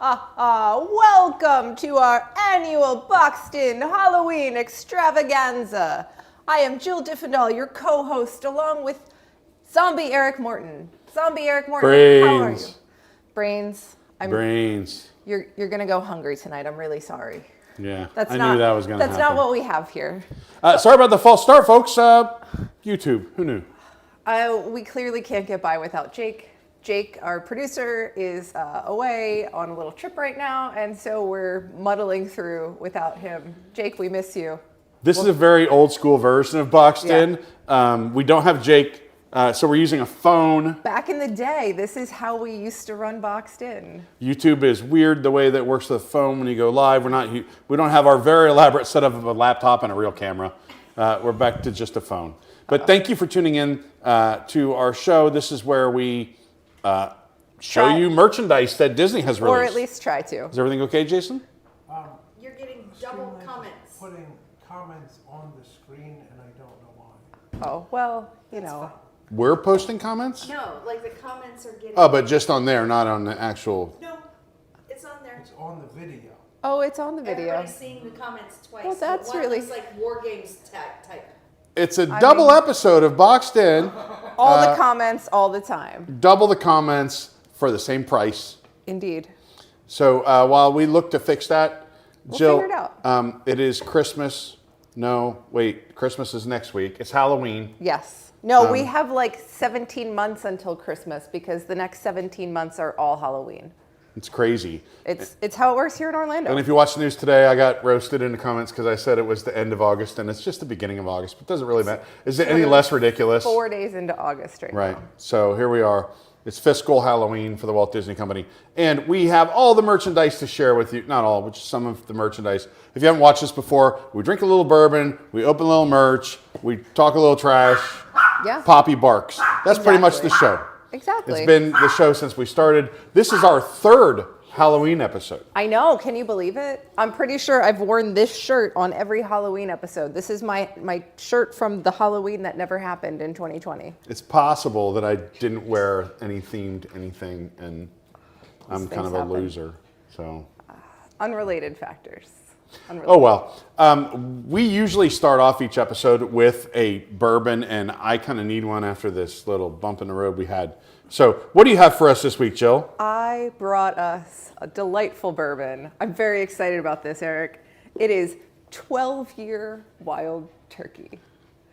Welcome to our annual Boxed In Halloween extravaganza. I am Jill Diffendahl, your co-host, along with Zombie Eric Morton. Zombie Eric Morton, how are you? Brains. Brains. You're gonna go hungry tonight. I'm really sorry. Yeah, I knew that was gonna happen. That's not what we have here. Sorry about the false start, folks. YouTube, who knew? We clearly can't get by without Jake. Jake, our producer, is away on a little trip right now, and so we're muddling through without him. Jake, we miss you. This is a very old school version of Boxed In. We don't have Jake, so we're using a phone. Back in the day, this is how we used to run Boxed In. YouTube is weird the way that works with the phone when you go live. We don't have our very elaborate setup of a laptop and a real camera. We're back to just a phone. But thank you for tuning in to our show. This is where we show you merchandise that Disney has released. Or at least try to. Is everything okay, Jason? You're getting double comments. Putting comments on the screen, and I don't know why. Oh, well, you know. We're posting comments? No, like the comments are getting... Oh, but just on there, not on the actual... No, it's on there. It's on the video. Oh, it's on the video. Everybody's seeing the comments twice. Well, that's really... One like War Games type. It's a double episode of Boxed In. All the comments, all the time. Double the comments for the same price. Indeed. So while we look to fix that, Jill, figure it out. It is Christmas. No, wait, Christmas is next week. It's Halloween. Yes. No, we have like 17 months until Christmas because the next 17 months are all Halloween. It's crazy. It's how it works here in Orlando. And if you watch the news today, I got roasted in the comments because I said it was the end of August, and it's just the beginning of August. But it doesn't really matter. Is it any less ridiculous? 4 days into August right now. Right. So here we are. It's fiscal Halloween for the Walt Disney Company. And we have all the merchandise to share with you. Not all, but just some of the merchandise. If you haven't watched this before, we drink a little bourbon, we open a little merch, we talk a little trash. Yeah. Poppy barks. That's pretty much the show. Exactly. It's been the show since we started. This is our third Halloween episode. I know. Can you believe it? I'm pretty sure I've worn this shirt on every Halloween episode. This is my shirt from the Halloween that never happened in 2020. It's possible that I didn't wear any themed anything, and I'm kind of a loser. So unrelated factors. Oh, well. We usually start off each episode with a bourbon, and I kind of need one after this little bump in the road we had. So what do you have for us this week, Jill? I brought us a delightful bourbon. I'm very excited about this, Eric. It is 12-year Wild Turkey.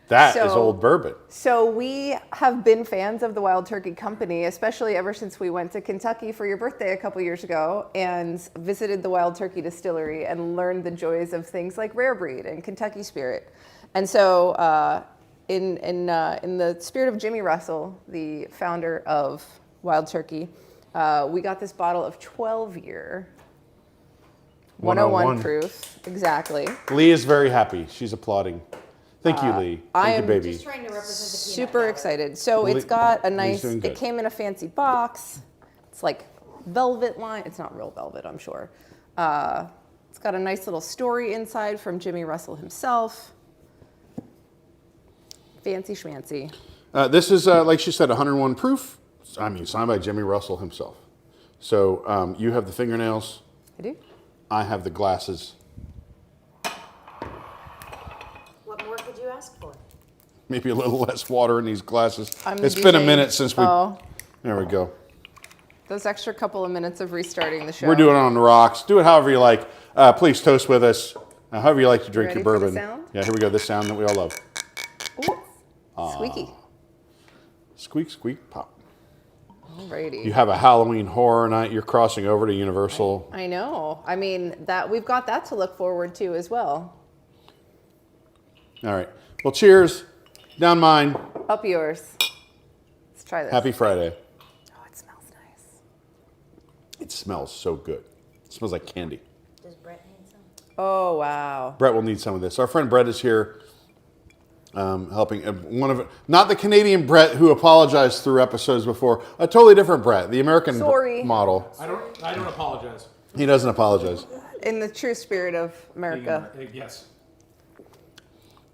That is old bourbon. So we have been fans of the Wild Turkey Company, especially ever since we went to Kentucky for your birthday a couple years ago and visited the Wild Turkey Distillery and learned the joys of things like Rare Breed and Kentucky Spirit. And so in the spirit of Jimmy Russell, the founder of Wild Turkey, we got this bottle of 12-year 101 proof. Exactly. Lee is very happy. She's applauding. Thank you, Lee. Thank you, baby. Just trying to represent the super excited. So it's got a nice, it came in a fancy box. It's like velvet line. It's not real velvet, I'm sure. It's got a nice little story inside from Jimmy Russell himself. Fancy schmancy. This is, like she said, 101 proof. I mean, signed by Jimmy Russell himself. So you have the fingernails. I do. I have the glasses. What more could you ask for? Maybe a little less water in these glasses. It's been a minute since we... Oh. There we go. Those extra couple of minutes of restarting the show. We're doing it on the rocks. Do it however you like. Please toast with us. However you like to drink your bourbon. For the sound? Yeah, here we go. This sound that we all love. Ooh. Squeaky. Squeak, squeak, pop. Alrighty. You have a Halloween horror night. You're crossing over to Universal. I know. I mean, that we've got that to look forward to as well. All right. Well, cheers. Down mine. Up yours. Let's try this. Happy Friday. Oh, it smells nice. It smells so good. It smells like candy. Does Brett need some? Oh, wow. Brett will need some of this. Our friend Brett is here helping. Not the Canadian Brett who apologized through episodes before. A totally different Brett, the American model. I don't apologize. He doesn't apologize. In the true spirit of America. Yes.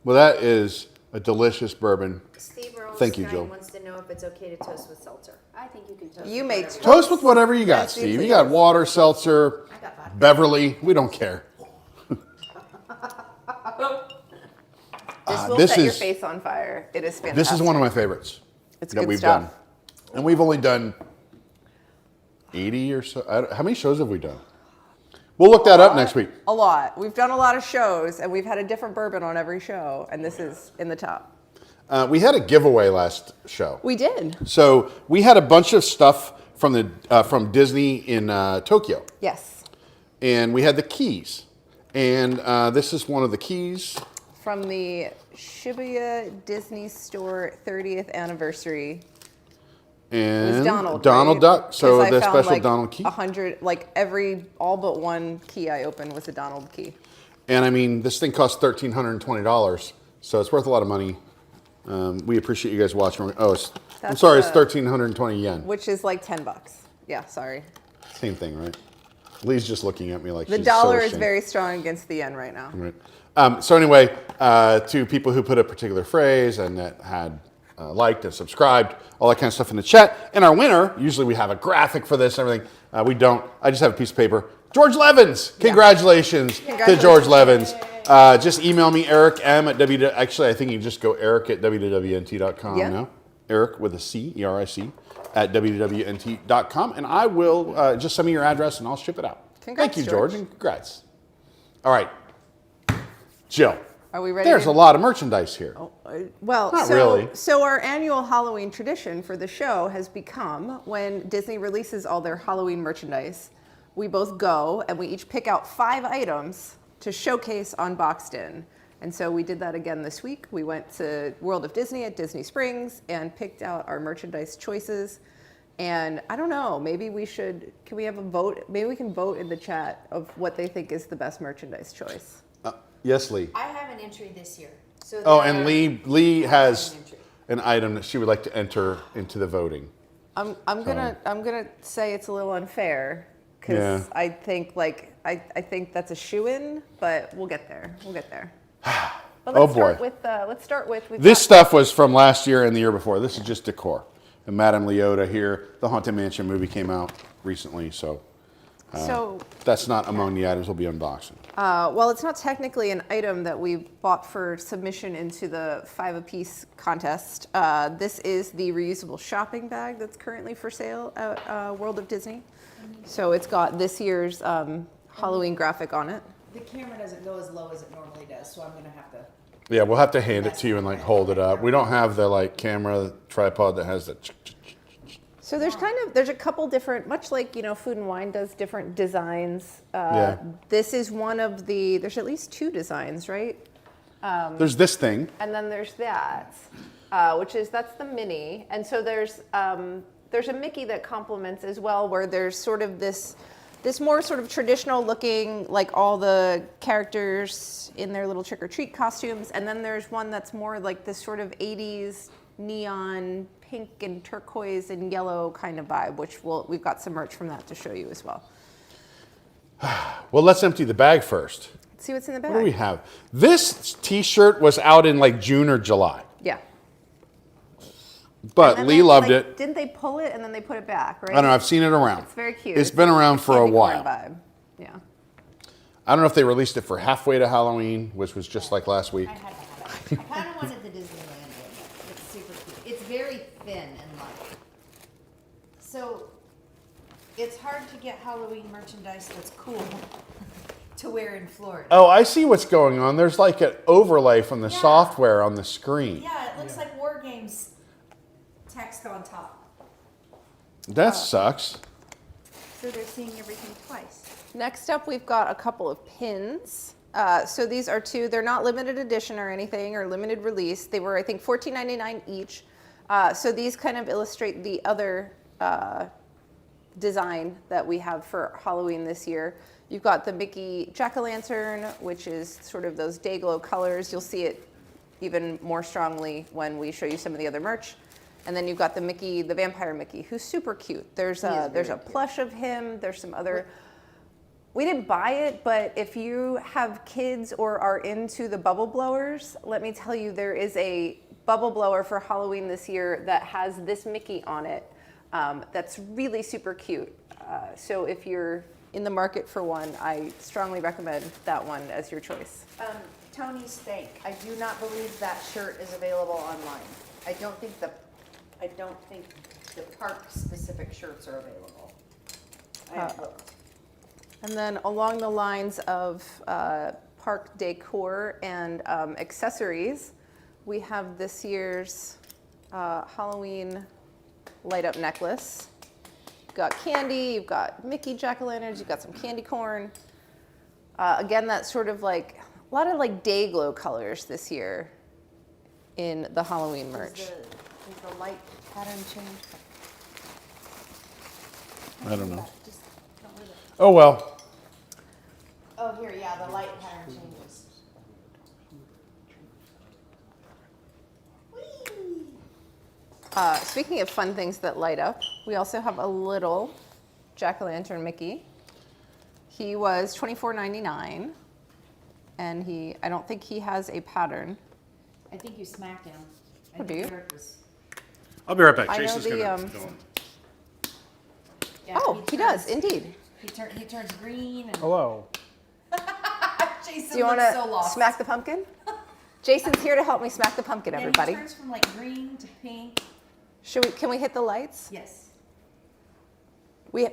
Well, that is a delicious bourbon. Steve Thank you, Rosenstein Jill. wants to know if it's okay to toast with seltzer. I think you can toast. You with may whatever. Toast with whatever you got, Yes, Steve. please. You got water, seltzer, I got vodka. Beverly. We don't care. This will this set your is- face on fire. It is fantastic. This is one of my favorites It's that good we've stuff. done. And we've only done 80 or so. How many shows have we done? We'll look that up next week. A lot. We've done a lot of shows, and we've had a different bourbon on every show, and this is in the top. We had a giveaway last show. We did. So we had a bunch of stuff from Disney in Tokyo. Yes. And we had the keys. And this is one of the keys. From the Shibuya Disney Store 30th anniversary. And It was Donald. Donald right? Duck. So 'Cause I the found, special like, Donald key. 100, like all but one key I opened was a Donald key. And I mean, this thing costs $1,320. So it's worth a lot of money. We appreciate you guys watching. Oh, I'm That's, sorry, it's 1,320 yen. Which is like $10. Yeah, sorry. Same thing, right? Lee's just looking at me like The she's dollar so is ashamed. very strong against the yen right now. Right. So anyway, to people who put a particular phrase and that had liked and subscribed, all that kind of stuff in the chat. And our winner, usually we have a graphic for this and everything. We don't. I just have a piece of paper. George Levins. Congratulations to George Levins. Just email me, Eric M at Actually, I think you can just go Eric at WDWNT.com Yeah. now. Eric with a C, E-R-I-C, at WDWNT.com. And I will just send me your address and I'll ship it out. Congrats, Thank you, George, George. and congrats. All right. Jill. Are we ready? There's a lot of merchandise here. Well, Not so, really. so our annual Halloween tradition for the show has become when Disney releases all their Halloween merchandise, we both go and we each pick out 5 items to showcase on Boxed In. And so we did that again this week. We went to World of Disney at Disney Springs and picked out our merchandise choices. And I don't know, maybe can we have a vote? Maybe we can vote in the chat of what they think is the best merchandise choice. Yes, Lee. I have an entry this year. So Oh, there and are- Lee has an entry. an item that she would like to enter into the voting. I'm gonna say it's a little unfair because Yeah. I think I think that's a shoo-in, but we'll get there. We'll get there. But Oh, let's boy. Let's start with This stuff was from last year and the year before. This is just decor. And Madame Leota here, the Haunted Mansion movie came out recently, so So that's not among the items we'll be unboxing. well, it's not technically an item that we bought for submission into the 5 apiece contest. This is the reusable shopping bag that's currently for sale at World of Disney. So it's got this year's Halloween graphic on it. The camera doesn't go as low as it normally does, so I'm gonna have to. Yeah, we'll have to hand it to you and like hold it up. We don't have the camera tripod that has the. So there's a couple different, much like, Food and Wine does different designs. Yeah. This is one of there's at least 2 designs, right? There's this thing. And then there's that, that's the mini. And so there's a Mickey that complements as well, where there's sort of this more sort of traditional looking, like all the characters in their little trick or treat costumes. And then there's one that's more like this sort of 80s neon pink and turquoise and yellow kind of vibe, which we've got some merch from that to show you as well. Well, let's empty the bag first. Let's see what's in the bag. What do we have? This T-shirt was out in June or July, Yeah. but And Lee then, loved it. Didn't they pull it and then they put it back, right? I don't know. I've seen it around. It's very cute. It's been around for a candy corn while. Vibe. Yeah. I don't know if they released it for halfway to Halloween, which was just like last week. I had to have it. I kind of wanted the Disneyland one. It's super cute. It's very thin and light. So it's hard to get Halloween merchandise that's cool to wear in Florida. Oh, I see what's going on. There's like an overlay from the Yeah. software on the screen. Yeah, it looks like War Games text on top. That sucks. So they're seeing everything twice. Next up, we've got a couple of pins. So these are 2. They're not limited edition or anything or limited release. They were, I think, $14.99 each. So these kind of illustrate the other design that we have for Halloween this year. You've got the Mickey Jack-o'-lantern, which is sort of those day glow colors. You'll see it even more strongly when we show you some of the other merch. And then you've got the Mickey, the vampire Mickey, who's super cute. There's a plush of him. There's some other. We didn't buy it, but if you have kids or are into the bubble blowers, let me tell you, there is a bubble blower for Halloween this year that has this Mickey on it. That's really super cute. So if you're in the market for one, I strongly recommend that one as your choice. Tony's Steak. I do not believe that shirt is available online. I don't think the park specific shirts are available. I have looked. And then along the lines of park decor and accessories, we have this year's Halloween light up necklace. You've got candy, you've got Mickey jack-o'-lanterns, you've got some candy corn. Again, that's sort of like a lot of like day glow colors this year in the Halloween merch. Does the light pattern change? I don't know. Just don't leave it. Oh, well. Oh, here, yeah, the light pattern changes. Speaking of fun things that light up, we also have a little jack-o'-lantern Mickey. He was $24.99, and I don't think he has a pattern. I think you smacked him. Oh, do you? I'll be right back. I know Jason's the, gonna go on. Yeah, Oh, he does, indeed. He turns green and Hello. Jason Do you want looks to so lost. smack the pumpkin? Jason's here to help me smack the pumpkin, Yeah, everybody. he turns from like green to pink. Can we hit the lights? Yes. We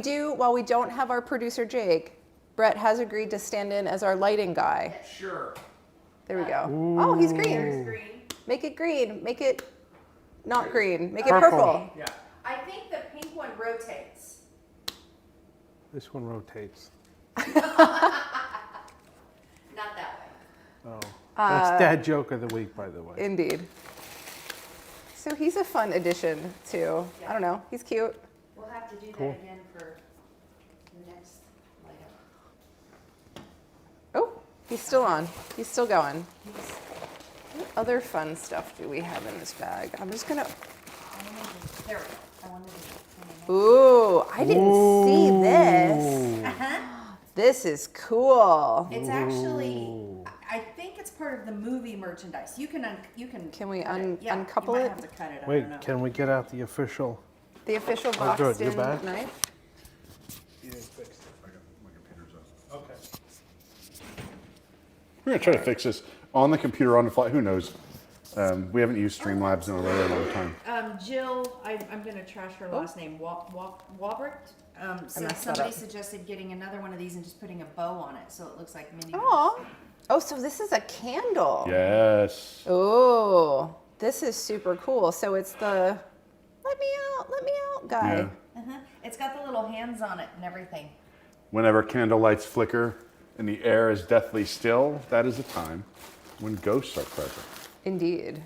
do, while we don't have our producer Jake, Brett has agreed to stand in as our lighting guy. Sure. There we go. Oh, he's green. There's green. Make it green. Make it not green. Make it Purple. purple. Yeah. I think the pink one rotates. This one rotates. Not that way. Oh. That's dad joke of the week, by the way. Indeed. So he's a fun addition too. I don't know. He's cute. We'll have to do Cool. that again for the next light up. Oh, he's still on. He's still going. What other fun stuff do we have in this bag? I'm just gonna. There we go. I wanted to. Ooh, I didn't see this. Uh-huh. This is cool. It's actually, I think it's part of the movie merchandise. You can. Can we cut it. Yeah, uncouple you might it? have to cut it. I Wait, don't know. can we get out the official? The official Oh, good. boxed You're in back? knife. You didn't fix it. My computer's on. Okay. We're gonna try to fix this on the computer on the fly. Who knows? We haven't used Streamlabs in a really long time. Jill, I'm going to trash her last name. Wabert. messed that Somebody up. suggested getting another one of these and just putting a bow on it so it looks like mini. Oh. Oh, so this is a candle. Yes. Oh, this is super cool. So it's the let me out guy. Yeah. Uh-huh. It's got the little hands on it and everything. Whenever candle lights flicker and the air is deathly still, that is a time when ghosts are present. Indeed.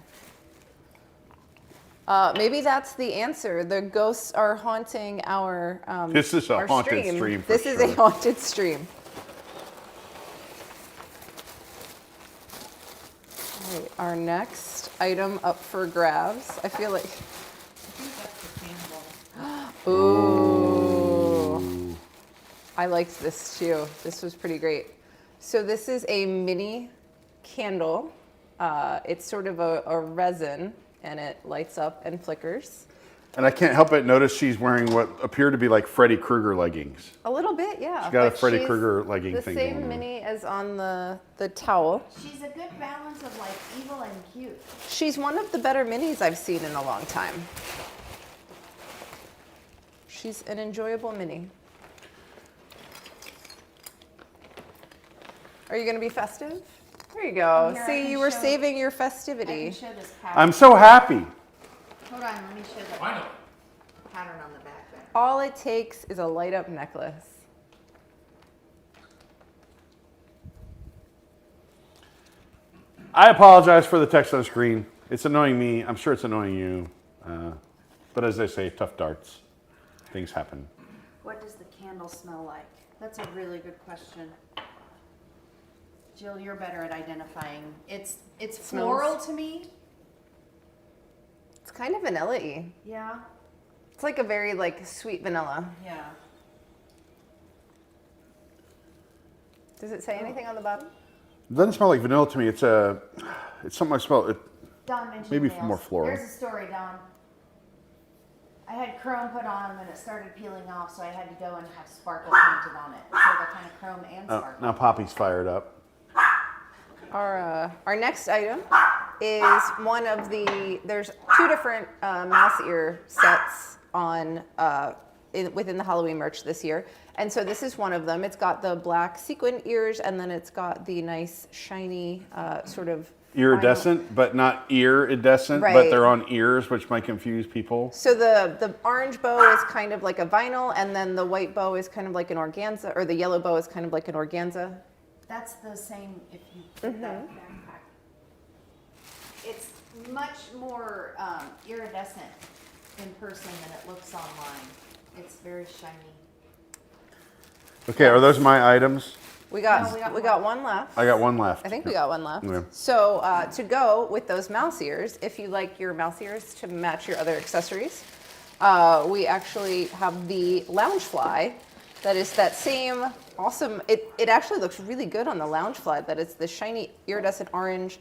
Maybe that's the answer. The ghosts are haunting our This is a our haunted stream for This is a sure. haunted stream. All right, our next item up for grabs. I feel like, I think that's the candle. ooh, I liked this too. This was pretty great. So this is a mini candle. It's sort of a resin, and it lights up and flickers. And I can't help but notice she's wearing what appear to be like Freddy Krueger leggings. A little bit, yeah. She's got a but Freddy she's Krueger legging thing The going same on. mini as on the towel. She's a good balance of like evil and cute. She's one of the better minis I've seen in a long time. She's an enjoyable mini. Are you going to be festive? There you go. Here, I See, can you were show- saving your I can festivity. show this pattern. I'm so happy. Hold on, let me show the pattern on the back there. All it takes is a light up necklace. I apologize for the text on the screen. It's annoying me. I'm sure it's annoying you. But as they say, tough darts. Things happen. What does the candle smell like? That's a really good question. Jill, you're better at identifying. It's floral to me. It's kind of vanilla-y. Yeah. It's like a very like sweet vanilla. Yeah. Does it say anything on the bottom? It doesn't smell like vanilla to me. It's something I smell. Dawn mentioned Maybe nails. more floral. There's a story, Dawn. I had chrome put on them and it started peeling off, so I had to go and have sparkle painted on it. So they're kind of chrome and sparkle. Now Poppy's fired up. Our next item is one of there's two different mouse ear sets on within the Halloween merch this year. And so this is one of them. It's got the black sequin ears, and then it's got the nice shiny sort of Iridescent, but not iridescent, but Right. they're on ears, which might confuse people. So the orange bow is kind of like a vinyl, and then the white bow is kind of like an organza, or the yellow bow is kind of like an organza. That's the same if you put that backpack. It's much more iridescent in person than it looks online. It's very shiny. Okay, are those my items? We got No, we got one left. I got one left. I think we got one left. Yeah. So to go with those mouse ears, if you like your mouse ears to match your other accessories, we actually have the Loungefly. That is that same awesome. It actually looks really good on the Loungefly. That it's the shiny iridescent orange.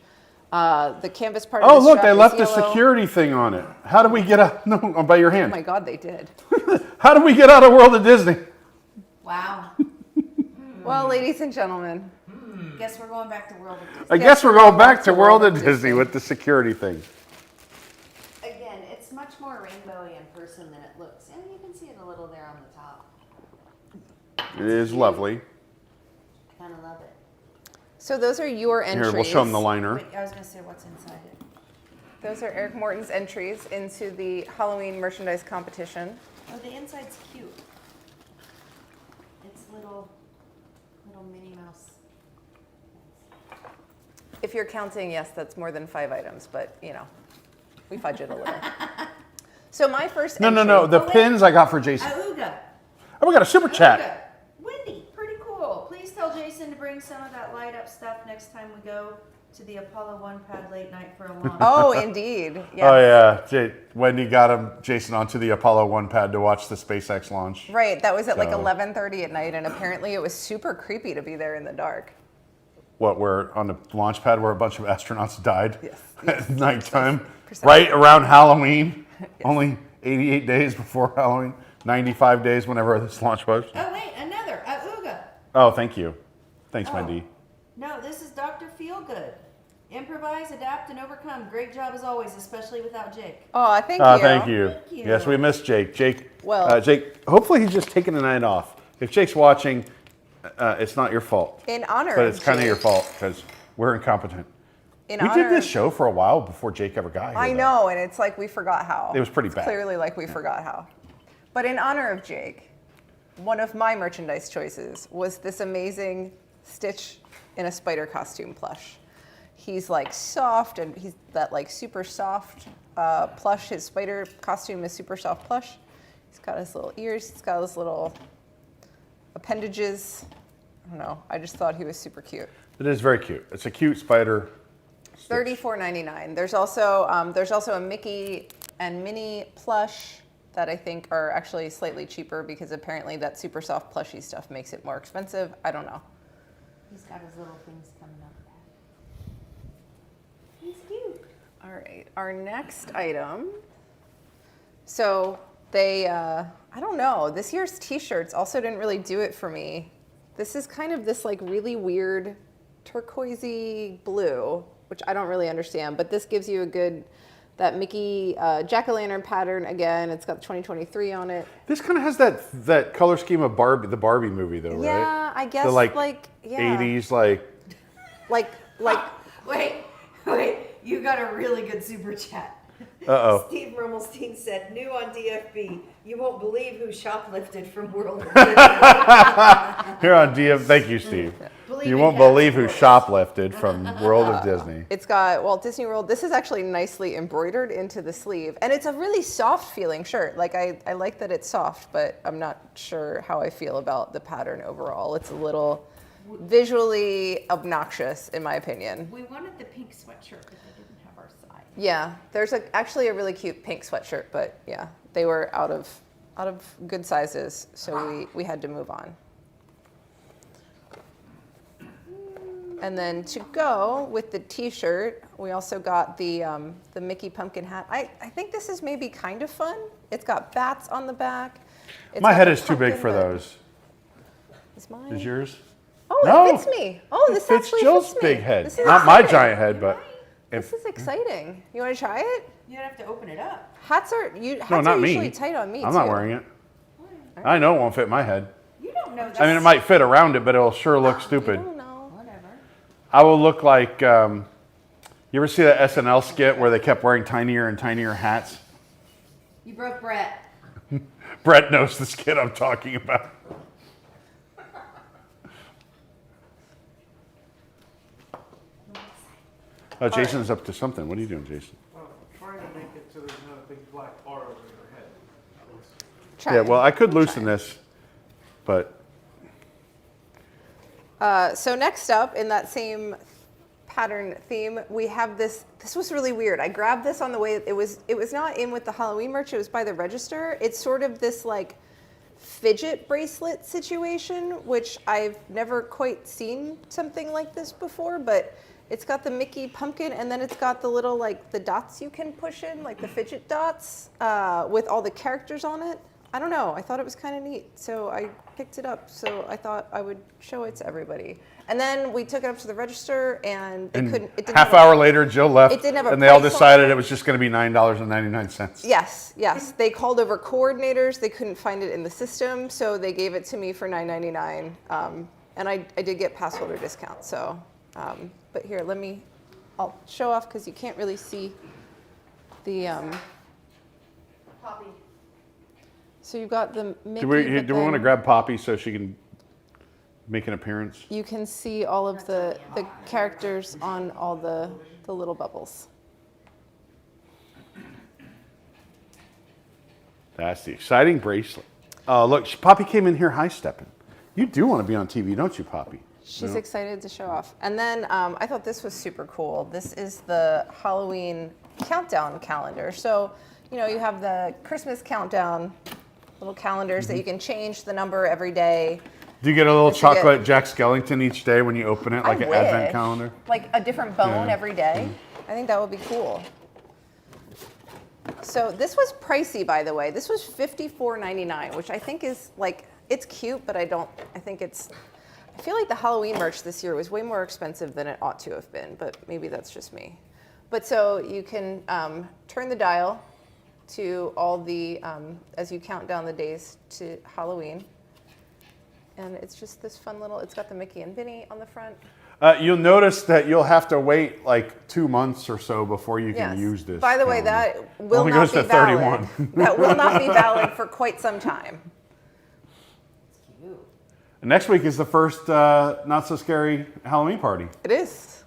The canvas part. Oh, of the look, strap they is left the yellow. security thing on it. How do we get out? No, by your Oh hand. my God, they did. How do we get out of World of Disney? Wow. Well, ladies and gentlemen, Guess we're going back to World of Disney. I guess we're going back to World of Disney with the security thing. Again, it's much more rainbowy in person than it looks. And you can see it a little there on the top. It is lovely. I kind of love it. so those are your entries. Here, we'll show them the liner. Wait, I was going to say what's inside it. Those are Eric Morton's entries into the Halloween merchandise competition. Oh, the inside's cute. It's little Minnie Mouse. If you're counting, yes, that's more than 5 items, but you know, we fudge it a little. So my first No, entry, the wait. pins I got for Jason. Auga. Oh, we got a super chat. Wendy, pretty cool. Please tell Jason to bring some of that light up stuff next time we go to the Apollo 1 pad late night for a launch. Oh, indeed. Yes. Oh yeah, Wendy got Jason onto the Apollo 1 pad to watch the SpaceX launch. Right, that was at like So- 11:30 at night, and apparently it was super creepy to be there in the dark. What, we're on the launch pad where a bunch of astronauts died Yes, at nighttime, precisely. right around Halloween, only 88 days before Halloween, 95 days whenever this launch was. Oh, wait, another. Auga. Oh, thank you. Thanks, Oh. Wendy. No, this is Dr. Feelgood. Improvise, adapt, and overcome. Great job as always, especially without Jake. Oh, thank you. Thank you. Thank you. Yes, we missed Jake. Well- Jake, hopefully he's just taking the night off. If Jake's watching, it's not your fault. In honor But of it's kind of Jake. your fault because we're incompetent. In We honor did this of- show for a while before Jake ever got here. I though. know, and it's like we forgot how. It was pretty It's bad. Clearly, like we forgot how. But in honor of Jake, one of my merchandise choices was this amazing Stitch in a spider costume plush. He's like soft, and he's that like super soft plush. His spider costume is super soft plush. He's got his little ears. He's got his little appendages. I don't know. I just thought he was super cute. It is very cute. It's a cute spider. $34.99. There's also a Mickey and Minnie plush that I think are actually slightly cheaper because apparently that super soft plushy stuff makes it more expensive. I don't know. He's got his little things coming up. He's cute. All right, our next item. So they, I don't know. This year's T-shirts also didn't really do it for me. This is kind of this like really weird turquoisey blue, which I don't really understand. But this gives you a good that Mickey jack-o'-lantern pattern again. It's got 2023 on it. This kind of has that color scheme of Barbie, the Barbie movie, though, right? Yeah, I guess The yeah. 80s, like. like Wait, you got a really good super chat. Uh-oh. Steve Rumelstein said, new on DFB, you won't believe who shoplifted from World of Disney. Here on DM, thank you, Steve. Believe You in won't cats, believe who of course. shoplifted from World of Disney. It's got Walt Disney World. This is actually nicely embroidered into the sleeve. And it's a really soft feeling shirt. Like I like that it's soft, but I'm not sure how I feel about the pattern overall. It's a little visually obnoxious in my opinion. We wanted the pink sweatshirt, but they didn't have our size. Yeah, there's actually a really cute pink sweatshirt, but yeah, they were out of good sizes, so we had to move on. And then to go with the T-shirt, we also got the Mickey pumpkin hat. I think this is maybe kind of fun. It's got bats on the back. It's My got head the is too big pumpkin, for but- those. Is mine? Is yours? Oh, No. it fits me. Oh, It this fits actually Jill's fits me. big head. This is Not my exciting. giant head, but This is exciting. You want to try it? You don't have to open it up. Hats are not usually me. tight on me I'm too. not wearing it. I know it won't fit my head. You don't know that. I mean, it might fit around it, but it'll sure look stupid. I don't know. Whatever. I will look like, you ever see that SNL skit where they kept wearing tinier and tinier hats? You broke Brett. Brett knows the skit I'm talking about. Oh, Jason's up to something. What are you doing, Jason? Well, trying to make it so there's not a big black bar over your head. Try Yeah, it. well, I could We'll loosen try it. this, but So next up, in that same pattern theme, we have this. This was really weird. I grabbed this on the way. It was not in with the Halloween merch. It was by the register. It's sort of this like fidget bracelet situation, which I've never quite seen something like this before. But it's got the Mickey pumpkin, and then it's got the little like the dots you can push in, like the fidget dots, with all the characters on it. I don't know. I thought it was kind of neat, so I picked it up. So I thought I would show it to everybody. And then we took it up to the register, and they couldn't. It didn't half have a- hour later, Jill left, It didn't have a and they all price on decided it. it was just going to be $9.99. Yes. They called over coordinators. They couldn't find it in the system, so they gave it to me for $9.99. And I did get pass holder discount. So, but here, I'll show off because you can't really see the. Poppy. So you've got the Mickey. Do we but want to then grab Poppy so she can make an appearance? You can see all of the characters on all the little bubbles. That's the exciting bracelet. Oh, look, Poppy came in here high stepping. You do want to be on TV, don't you, Poppy? She's excited to show off. And then I thought this was super cool. This is the Halloween countdown calendar. So, you know, you have the Christmas countdown little calendars that you can change the number every day. Do you get a little What you get? chocolate Jack Skellington each day when you open it, like I an wish. advent calendar? Like a different bone Yeah. every day. I think that would be cool. So this was pricey, by the way. This was $54.99, which I think is like, it's cute, but I feel like the Halloween merch this year was way more expensive than it ought to have been, but maybe that's just me. But so you can turn the dial to all the, as you count down the days to Halloween. And it's just this fun little, it's got the Mickey and Minnie on the front. You'll notice that you'll have to wait like 2 months or so before you can Yes. use this. By the way, calendar. that will Only not goes be to valid. 31. That will not be valid for quite some time. Cute. Next week is the first not so scary Halloween party. It is.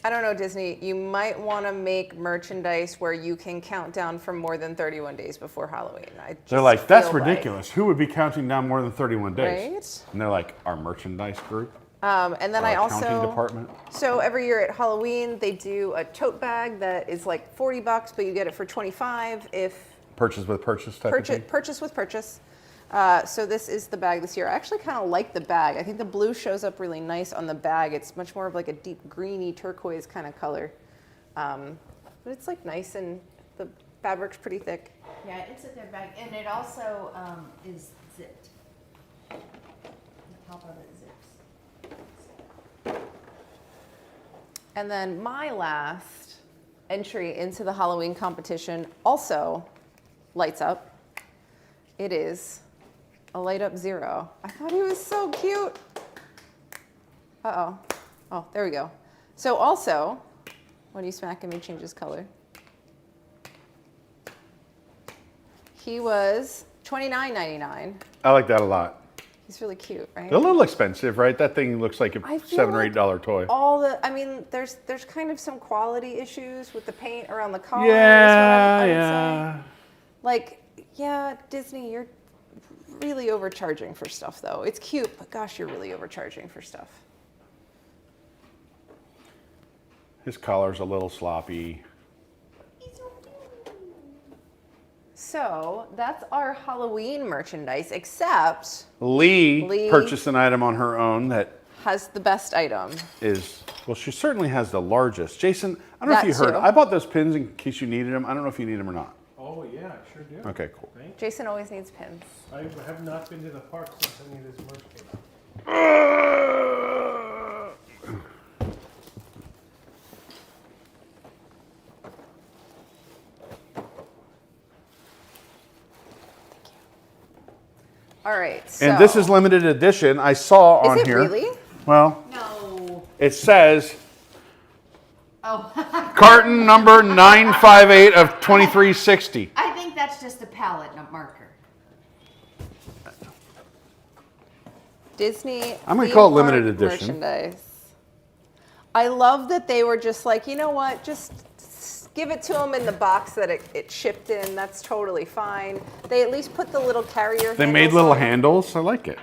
I don't know, Disney. You might want to make merchandise where you can count down for more than 31 days before Halloween. They're like, that's feel like- ridiculous. Who would be counting down more than 31 days? Right? And they're like, our merchandise group, And then I our accounting also, department. so every year at Halloween, they do a tote bag that is like $40, but you get it for $25 if Purchase with purchase type of thing. purchase with purchase. So this is the bag this year. I actually kind of like the bag. I think the blue shows up really nice on the bag. It's much more of like a deep greeny turquoise kind of color. But it's like nice and the fabric's pretty thick. Yeah, it's a good bag, and it also is zipped. The top of it zips. And then my last entry into the Halloween competition also lights up. It is a light up Zero. I thought he was so cute. Uh-oh. Oh, there we go. So also, when you smack him, he changes color. He was $29.99. I like that a lot. He's really cute, right? They're a little expensive, right? That thing looks like a I feel $7 or like $8 toy. I mean, there's kind of some quality issues with the paint around the collar. Yeah, I would yeah. say. Like, yeah, Disney, you're really overcharging for stuff, though. It's cute, but gosh, you're really overcharging for stuff. His collar's a little sloppy. So that's our Halloween merchandise, except Lee purchased an item on her own that has the best item. is, well, she certainly has the largest. Jason, I don't know if That you heard, too. I bought those pins in case you needed them. I don't know if you need them or not. Oh, yeah, I sure do. Okay, cool. Thank you. Jason always needs pins. I have not been to the park since any of this merch came out. All right. So And this is limited edition. I saw on it here. really? Well, No. it says Oh, carton number 958 of 2360. I think that's just a palette marker. Disney. I'm gonna theme call it limited park edition. Merchandise. I love that they were just like, you know what, just give it to them in the box that it shipped in. That's totally fine. They at least put the little carrier. They made handles little on it. handles. I like it.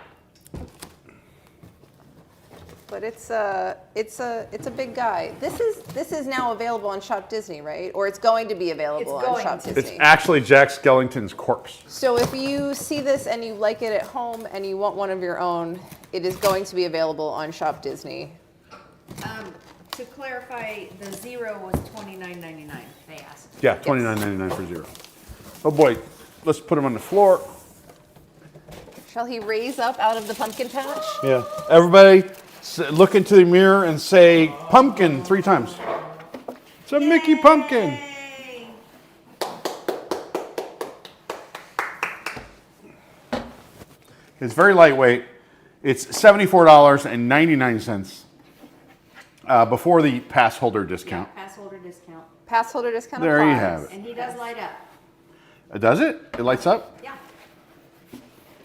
But it's a big guy. This is now available on Shop Disney, right? Or it's going to be available It's on going Shop to. Disney. It's actually Jack Skellington's corpse. So if you see this and you like it at home and you want one of your own, it is going to be available on Shop Disney. To clarify, the 0 was $29.99. They asked. Yeah, $29.99 for 0. Oh boy, let's put him on the floor. Shall he raise up out of the pumpkin patch? Yeah. Everybody look into the mirror and say pumpkin 3 times. It's a Mickey pumpkin. Yay! It's very lightweight. It's $74.99 before the pass holder discount. Pass holder discount. Pass holder discount There you applies. have it. And he does light up. Does it? It lights up? Yeah.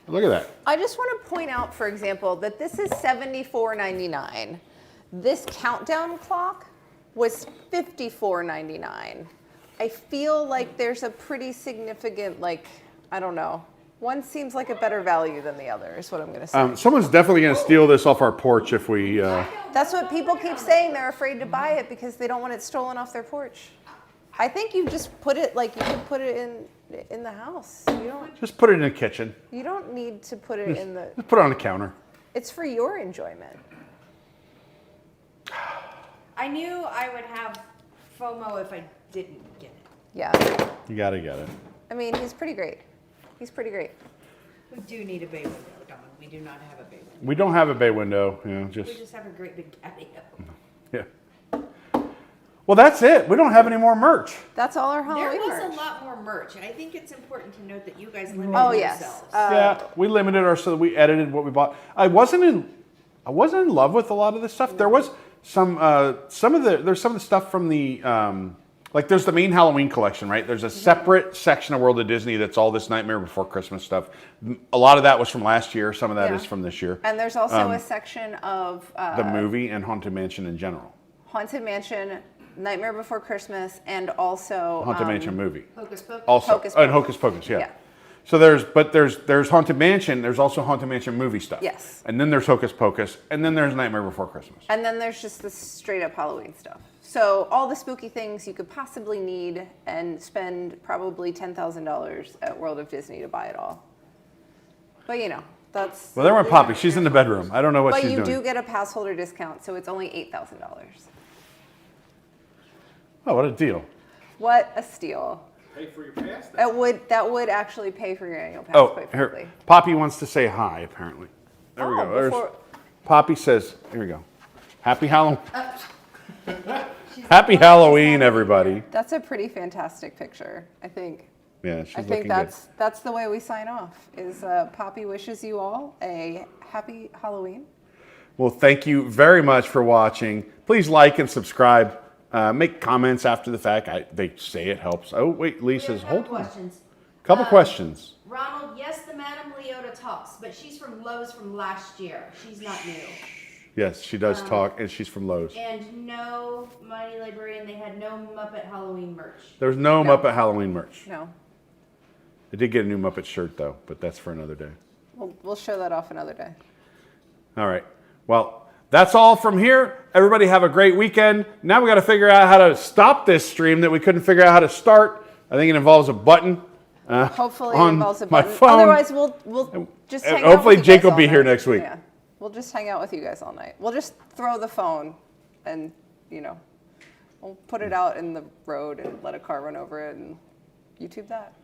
Look at that. I just want to point out, for example, that this is $74.99. This countdown clock was $54.99. I feel like there's a pretty significant, like, I don't know. One seems like a better value than the other, is what I'm going to say. Someone's definitely going to steal this off our porch if we. That's what people keep saying. They're afraid to buy it because they don't want it stolen off their porch. I think you just put it, like, you can put it in the house. Just put it in the kitchen. You don't need to put it in the. Just put it on the counter. It's for your enjoyment. I knew I would have FOMO if I didn't get it. Yeah. You got to get it. I mean, he's pretty great. He's pretty great. We do need a bay window, Dawn. We do not have a bay window. We don't have a bay window. We just have a great big patio. Yeah. Well, that's it. We don't have any more merch. That's all our There Halloween was merch. a lot more merch. I think it's important to note that you guys limited Oh yes. yourselves. Yeah, we limited ourselves. We edited what we bought. I wasn't in love with a lot of this stuff. There was some of the stuff from the like there's the main Halloween collection, right? There's a separate section of World of Disney that's all this Nightmare Before Christmas stuff. A lot of that was from last year. Some of that Yeah. is from this year. And there's also a section of The movie and Haunted Mansion in general. Haunted Mansion, Nightmare Before Christmas, and also Haunted Mansion movie. Hocus Pocus. Also, Hocus and Pocus. Hocus Pocus, yeah. Yeah. So there's Haunted Mansion. There's also Haunted Mansion movie stuff. Yes. And then there's Hocus Pocus, and then there's Nightmare Before Christmas. And then there's just the straight up Halloween stuff. So all the spooky things you could possibly need and spend probably $10,000 at World of Disney to buy it all. But you know, that's. Well, there went Poppy. She's in the bedroom. I don't know what But she's you doing. do get a pass holder discount, so it's only $8,000. Oh, what a deal! What a steal! Pay for your pass then. That would actually pay for your annual pass, Oh, quite here, frankly. Poppy wants to say hi. Apparently, there we Oh, go. There's, before- Poppy says, "Here we go. Happy Halloween! Happy Halloween, everybody!" That's a pretty fantastic picture, I think. Yeah, she's I think looking that's the way we sign off. Is Poppy wishes you all a happy Halloween. good. Well, thank you very much for watching. Please like and subscribe. Make comments after the fact. They say it helps. Oh wait, Lee says, "Hold on." questions. Couple questions. Ronald, yes, the Madame Leota talks, but she's from Lowe's from last year. She's not new. Yes, she does talk, and she's from Lowe's. And no, Mighty Librarian, they had no Muppet Halloween merch. There's no No. Muppet Halloween merch. No, I did get a new Muppet shirt though, but that's for another day. we'll show that off another day. All right. Well, that's all from here. Everybody have a great weekend. Now we got to figure out how to stop this stream that we couldn't figure out how to start. I think it involves a button. Hopefully it on involves a my button. phone. Otherwise, we'll just hang out hopefully with you Jake guys will all be here night. next week. Yeah, we'll just hang out with you guys all night. We'll just throw the phone, and we'll put it out in the road and let a car run over it and YouTube that.